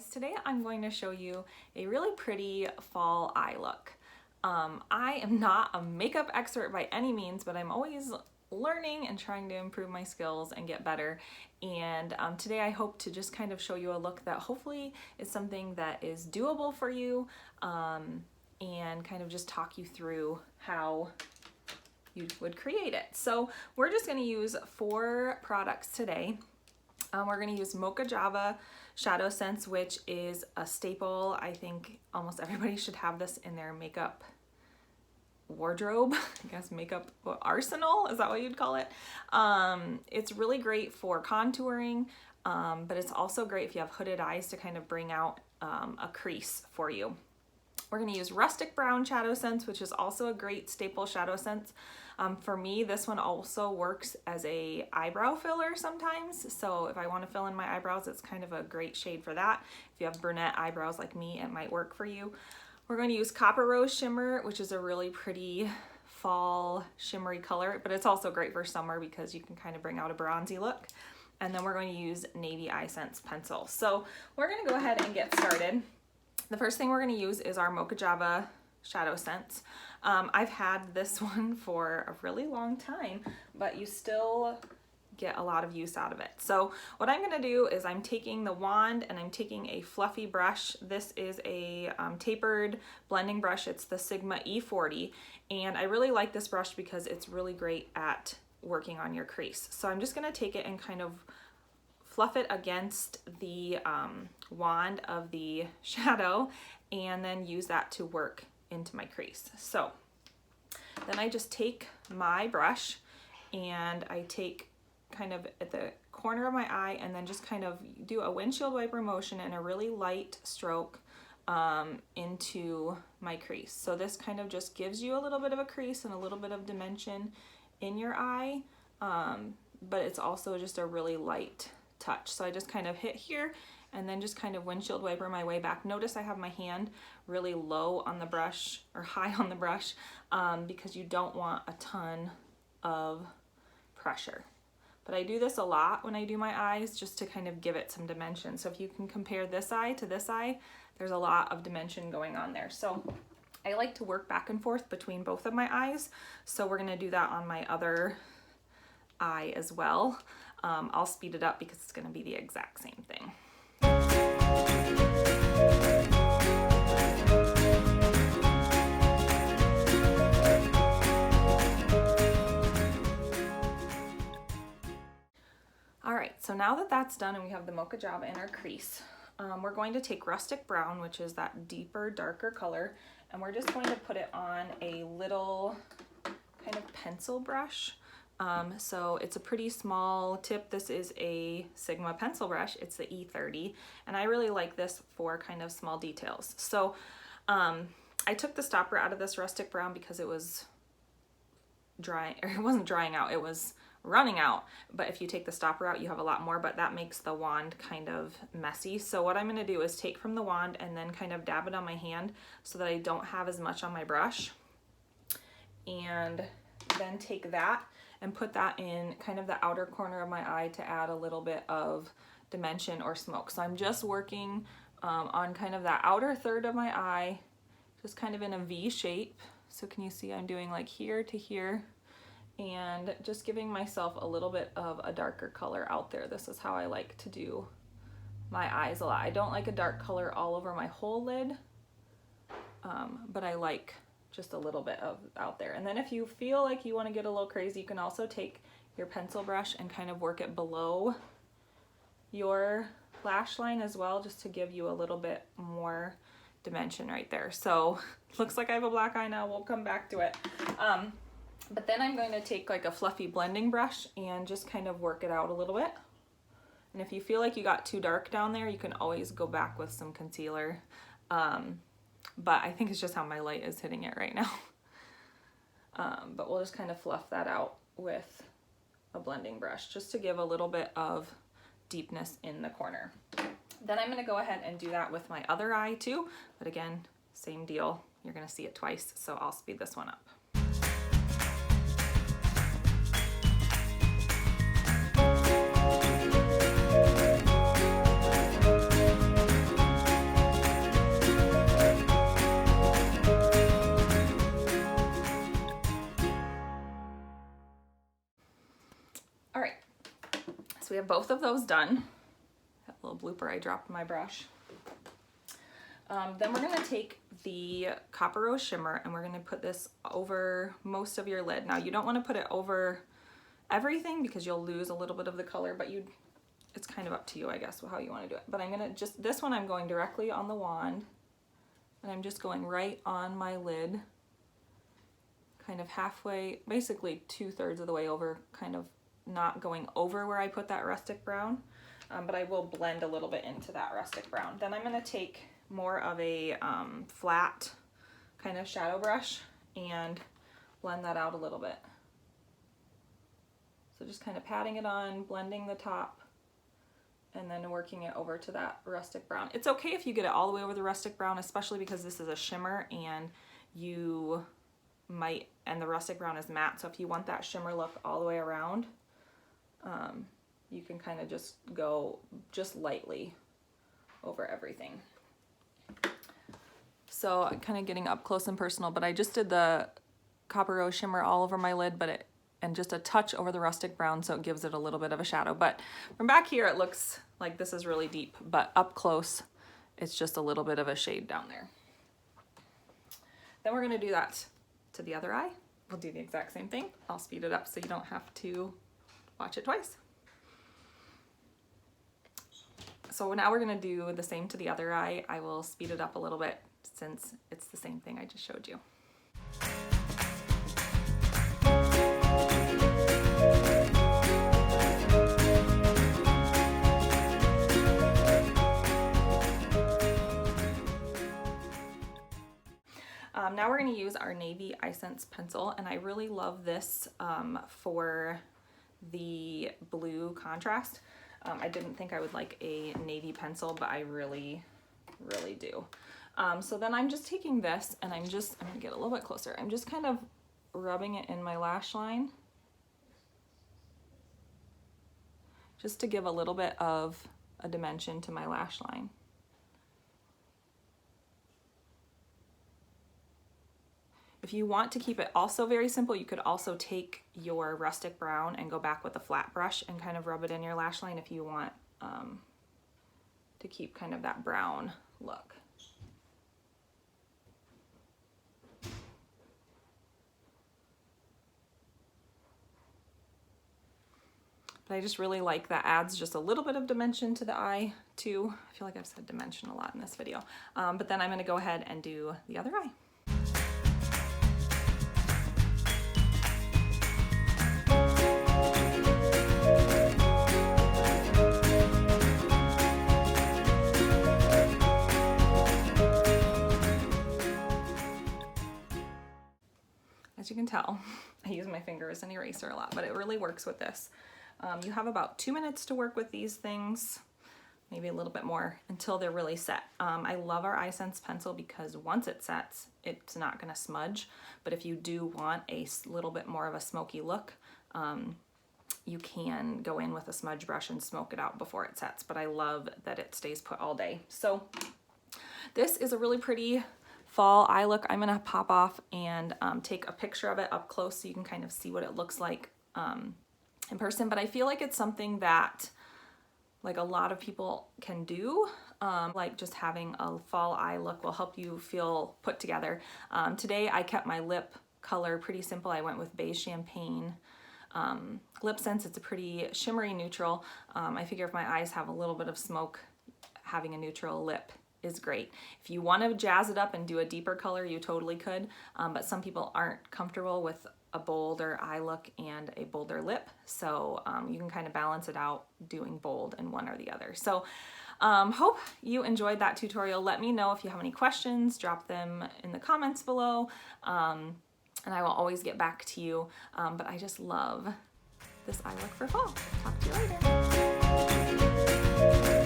guys, today I'm going to show you a really pretty fall eye look. I am not a makeup expert by any means, but I'm always learning and trying to improve my skills and get better. And today I hope to just kind of show you a look that hopefully is something that is doable for you, and kind of just talk you through how you would create it. So we're just going to use 4 products today. We're going to use Moca Java ShadowSense, which is a staple. I think almost everybody should have this in their makeup wardrobe, I guess makeup arsenal, is that what you'd call it? It's really great for contouring, but it's also great if you have hooded eyes to kind of bring out a crease for you. We're going to use Rustic Brown ShadowSense, which is also a great staple ShadowSense. For me, this one also works as a eyebrow filler sometimes. So if I want to fill in my eyebrows, it's kind of a great shade for that. If you have brunette eyebrows like me, it might work for you. We're going to use Copper Rose Shimmer, which is a really pretty fall shimmery color, but it's also great for summer because you can kind of bring out a bronzy look. And then we're going to use Navy EyeSense Pencil. So we're going to go ahead and get started. The first thing we're going to use is our Moca Java ShadowSense. I've had this one for a really long time, but you still get a lot of use out of it. So what I'm going to do is I'm taking the wand and I'm taking a fluffy brush. This is a tapered blending brush. It's the Sigma E40, and I really like this brush because it's really great at working on your crease. So I'm just going to take it and kind of fluff it against the wand of the shadow and then use that to work into my crease. So then I just take my brush and I take kind of at the corner of my eye and then just kind of do a windshield wiper motion and a really light stroke into my crease. So this kind of just gives you a little bit of a crease and a little bit of dimension in your eye, but it's also just a really light touch. So I just kind of hit here and then just kind of windshield wiper my way back. Notice I have my hand really low on the brush or high on the brush because you don't want a ton of pressure. But I do this a lot when I do my eyes just to kind of give it some dimension. So if you can compare this eye to this eye, there's a lot of dimension going on there. So I like to work back and forth between both of my eyes. So we're gonna do that on my other eye as well. I'll speed it up because it's gonna be the exact same thing. All right, so now that that's done and we have the Moca Java in our crease, we're going to take Rustic Brown, which is that deeper, darker color, and we're just going to put it on a little kind of pencil brush. So it's a pretty small tip. This is a Sigma pencil brush. It's the E30, and I really like this for kind of small details. So I took the stopper out of this Rustic Brown because it was drying, or it wasn't drying out, it was running out. But if you take the stopper out, you have a lot more, but that makes the wand kind of messy. So what I'm going to do is take from the wand and then kind of dab it on my hand so that I don't have as much on my brush, and then take that and put that in kind of the outer corner of my eye to add a little bit of dimension or smoke. So I'm just working on kind of that outer third of my eye, just kind of in a V shape. So can you see I'm doing like here to here, and just giving myself a little bit of a darker color out there. This is how I like to do my eyes a lot. I don't like a dark color all over my whole lid, but I like just a little bit of out there. And then if you feel like you want to get a little crazy, you can also take your pencil brush and kind of work it below your lash line as well, just to give you a little bit more dimension right there. So looks like I have a black eye now. We'll come back to it. But then I'm going to take like a fluffy blending brush and just kind of work it out a little bit. And if you feel like you got too dark down there, you can always go back with some concealer. But I think it's just how my light is hitting it right now. But we'll just kind of fluff that out with a blending brush just to give a little bit of deepness in the corner. Then I'm going to go ahead and do that with my other eye too. But again, same deal. You're going to see it twice, so I'll speed this one up. we have both of those done. That little blooper, I dropped my brush. Then we're gonna take the Copper Rose Shimmer and we're gonna put this over most of your lid. Now you don't wanna put it over everything because you'll lose a little bit of the color, but it's kind of up to you, I guess, how you wanna do it. But I'm gonna this one I'm going directly on the wand and I'm just going right on my lid, kind of halfway, basically 2/3 of the way over, kind of not going over where I put that Rustic Brown, but I will blend a little bit into that Rustic Brown. Then I'm gonna take more of a flat kind of shadow brush and blend that out a little bit. So just kind of patting it on, blending the top, and then working it over to that Rustic Brown. It's okay if you get it all the way over the Rustic Brown, especially because this is a shimmer and and the Rustic Brown is matte, so if you want that shimmer look all the way around, you can kind of just go just lightly over everything. So I'm kind of getting up close and personal, but I just did the Copper Rose Shimmer all over my lid, and just a touch over the Rustic Brown, so it gives it a little bit of a shadow. But from back here, it looks like this is really deep, but up close, it's just a little bit of a shade down there. Then we're gonna do that to the other eye. We'll do the exact same thing. I'll speed it up so you don't have to watch it twice. So now we're gonna do the same to the other eye. I will speed it up a little bit since it's the same thing I just showed you. Now we're going to use our Navy EyeSense Pencil, and I really love this for the blue contrast. I didn't think I would like a navy pencil, but I really, really do. So then I'm just taking this and I'm going to get a little bit closer. I'm just kind of rubbing it in my lash line, just to give a little bit of a dimension to my lash line. If you want to keep it also very simple, you could also take your Rustic Brown and go back with a flat brush and kind of rub it in your lash line if you want to keep kind of that brown look. But I just really like that, adds just a little bit of dimension to the eye too. I feel like I've said dimension a lot in this video. But then I'm going to go ahead and do the other eye. As you can tell, I use my finger as an eraser a lot, but it really works with this. You have about 2 minutes to work with these things, maybe a little bit more, until they're really set. I love our EyeSense pencil because once it sets, it's not gonna smudge, but if you do want a little bit more of a smoky look, you can go in with a smudge brush and smoke it out before it sets, but I love that it stays put all day. So this is a really pretty fall eye look. I'm gonna pop off and take a picture of it up close so you can kind of see what it looks like in person, but I feel like it's something that like a lot of people can do. Like just having a fall eye look will help you feel put together. Today I kept my lip color pretty simple. I went with Beige Champagne Lip Sense. It's a pretty shimmery neutral. I figure if my eyes have a little bit of smoke, having a neutral lip is great. If you want to jazz it up and do a deeper color, you totally could, but some people aren't comfortable with a bolder eye look and a bolder lip, so you can kind of balance it out doing bold in one or the other. So hope you enjoyed that tutorial. Let me know if you have any questions, drop them in the comments below, and I will always get back to you, but I just love this eye look for fall. Talk to you later.